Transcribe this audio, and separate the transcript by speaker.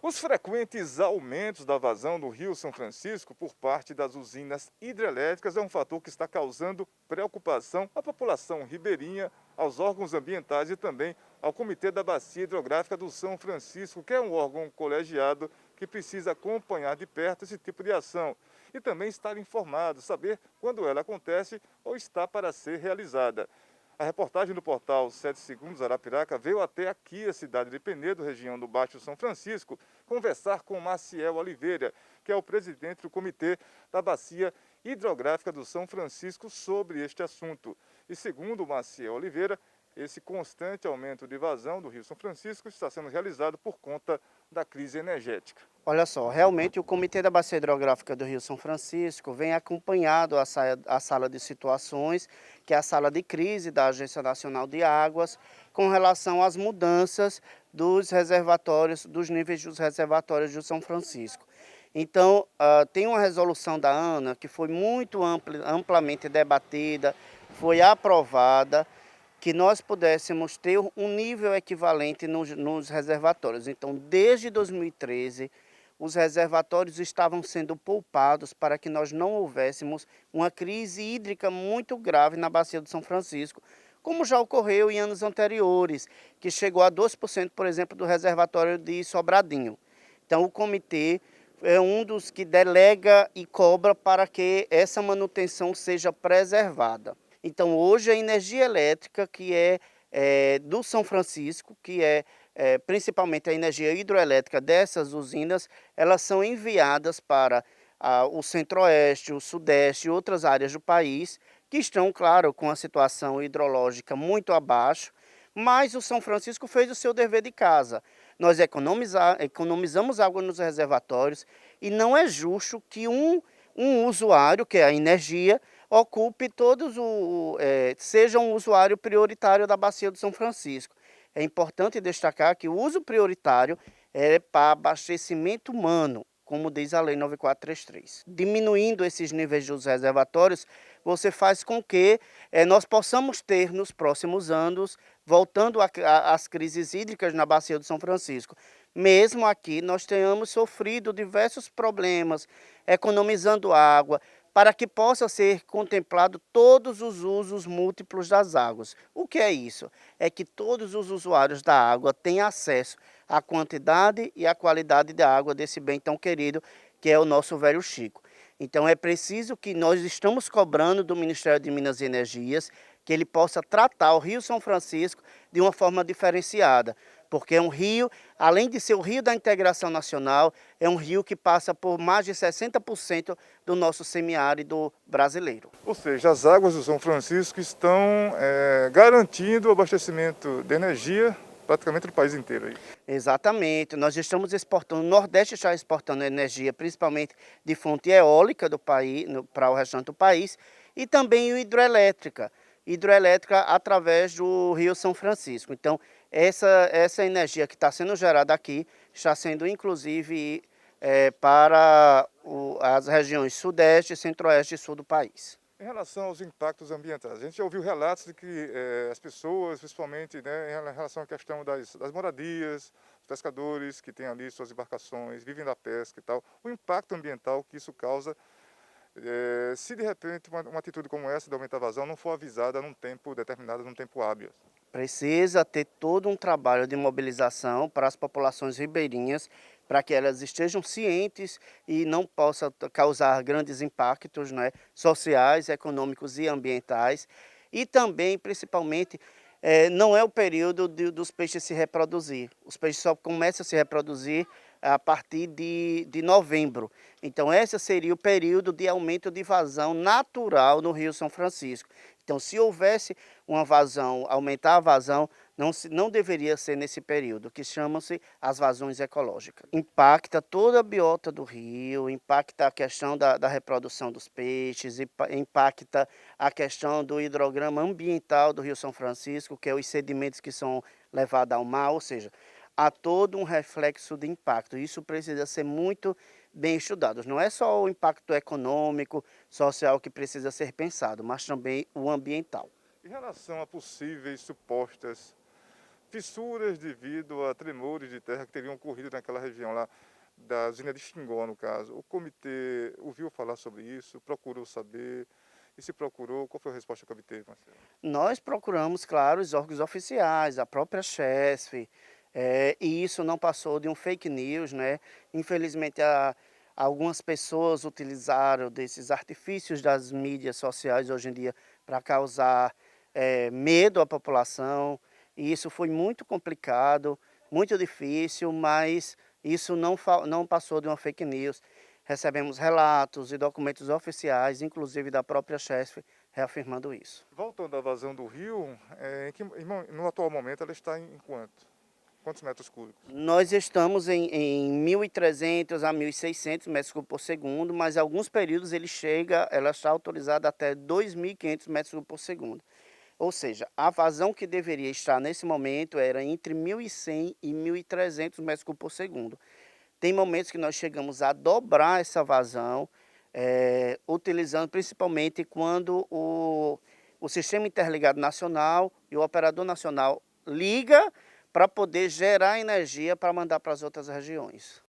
Speaker 1: Os frequentes aumentos da vazão do Rio São Francisco por parte das usinas hidrelétricas é um fator que está causando preocupação à população ribeirinha, aos órgãos ambientais e também ao Comitê da Bacia Hidrográfica do São Francisco, que é um órgão colegiado que precisa acompanhar de perto esse tipo de ação e também estar informado, saber quando ela acontece ou está para ser realizada. A reportagem do portal 7 Segundos Arapiraca veio até aqui, a cidade de Penedo, região do Baixo São Francisco, conversar com Maciel Oliveira, que é o presidente do Comitê da Bacia Hidrográfica do São Francisco, sobre este assunto. E segundo Maciel Oliveira, esse constante aumento de vazão do Rio São Francisco está sendo realizado por conta da crise energética.
Speaker 2: Olha só, realmente o Comitê da Bacia Hidrográfica do Rio São Francisco vem acompanhado a sala de situações, que é a sala de crise da Agência Nacional de Águas, com relação às mudanças dos reservatórios, dos níveis dos reservatórios do São Francisco. Então, tem uma resolução da ANA que foi muito amplamente debatida, foi aprovada, que nós pudéssemos ter um nível equivalente nos reservatórios. Então, desde 2013, os reservatórios estavam sendo poupados para que nós não houvéssemos uma crise hídrica muito grave na Bacia do São Francisco, como já ocorreu em anos anteriores, que chegou a 2%, por exemplo, do reservatório de Sobradinho. Então, o comitê é um dos que delega e cobra para que essa manutenção seja preservada. Então, hoje a energia elétrica que é do São Francisco, que principalmente a energia hidroelétrica dessas usinas, elas são enviadas para o Centro-Oeste, o Sudeste e outras áreas do país, que estão, claro, com a situação hidrológica muito abaixo, mas o São Francisco fez o seu dever de casa. Nós economizamos água nos reservatórios e não é justo que um usuário, que é a energia, ocupe seja um usuário prioritário da Bacia do São Francisco. É importante destacar que o uso prioritário é para abastecimento humano, como diz a Lei 9433. Diminuindo esses níveis dos reservatórios, você faz com que nós possamos ter nos próximos anos, voltando às crises hídricas na Bacia do São Francisco, mesmo aqui nós tenhamos sofrido diversos problemas, economizando água, para que possa ser contemplado todos os usos múltiplos das águas. O que é isso? É que todos os usuários da água têm acesso à quantidade e à qualidade da água desse bem tão querido, que é o nosso Velho Chico. Então é preciso que nós estamos cobrando do Ministério de Minas e Energias que ele possa tratar o Rio São Francisco de uma forma diferenciada, porque é um rio, além de ser o rio da integração nacional, é um rio que passa por mais de 60% do nosso semiárido brasileiro.
Speaker 1: Ou seja, as águas do São Francisco estão garantindo o abastecimento de energia praticamente do país inteiro aí.
Speaker 2: Exatamente, nós estamos exportando, o Nordeste está exportando energia, principalmente de fonte eólica do país, para o restante do país, e também hidrelétrica através do Rio São Francisco. Então, essa energia que está sendo gerada aqui está sendo inclusive para as regiões Sudeste, Centro-Oeste e Sul do país.
Speaker 1: Em relação aos impactos ambientais, a gente já ouviu relatos de que as pessoas, principalmente em relação à questão das moradias, os pescadores que têm ali suas embarcações, vivem da pesca e tal, o impacto ambiental que isso causa, se de repente uma atitude como essa de aumentar a vazão não for avisada num tempo determinado, num tempo hábil.
Speaker 2: Precisa ter todo um trabalho de mobilização para as populações ribeirinhas, para que elas estejam cientes e não possa causar grandes impactos, né, sociais, econômicos e ambientais. E também, principalmente, não é o período dos peixes se reproduzir. Os peixes só começam a se reproduzir a partir de novembro. Então, esse seria o período de aumento de vazão natural no Rio São Francisco. Então, se houvesse uma vazão, aumentar a vazão, não deveria ser nesse período, que chamam-se as vazões ecológicas. Impacta toda a biota do rio, impacta a questão da reprodução dos peixes, impacta a questão do hidrograma ambiental do Rio São Francisco, que é os sedimentos que são levados ao mar, ou seja, há todo um reflexo de impacto. Isso precisa ser muito bem estudado. Não é só o impacto econômico, social que precisa ser pensado, mas também o ambiental.
Speaker 1: Em relação a possíveis supostas fissuras devido a tremores de terra que teriam ocorrido naquela região lá da usina de Xingó, no caso. O comitê ouviu falar sobre isso, procurou saber, e se procurou, qual foi a resposta que obteve, Marcelo?
Speaker 2: Nós procuramos, claro, os órgãos oficiais, a própria CHESF, e isso não passou de um fake news, né? Infelizmente, algumas pessoas utilizaram desses artifícios das mídias sociais hoje em dia para causar medo à população, e isso foi muito complicado, muito difícil, mas isso não passou de uma fake news. Recebemos relatos e documentos oficiais, inclusive da própria CHESF, reafirmando isso.
Speaker 1: Voltando à vazão do rio, no atual momento ela está em quantos metros cúbicos?
Speaker 2: Nós estamos em 1.300 a 1.600 metros cúbicos por segundo, mas em alguns períodos ela está autorizada até 2.500 metros cúbicos por segundo. Ou seja, a vazão que deveria estar nesse momento era entre 1.100 e 1.300 metros cúbicos por segundo. Tem momentos que nós chegamos a dobrar essa vazão, utilizando principalmente quando o Sistema Interligado Nacional e o Operador Nacional liga para poder gerar energia para mandar para as outras regiões.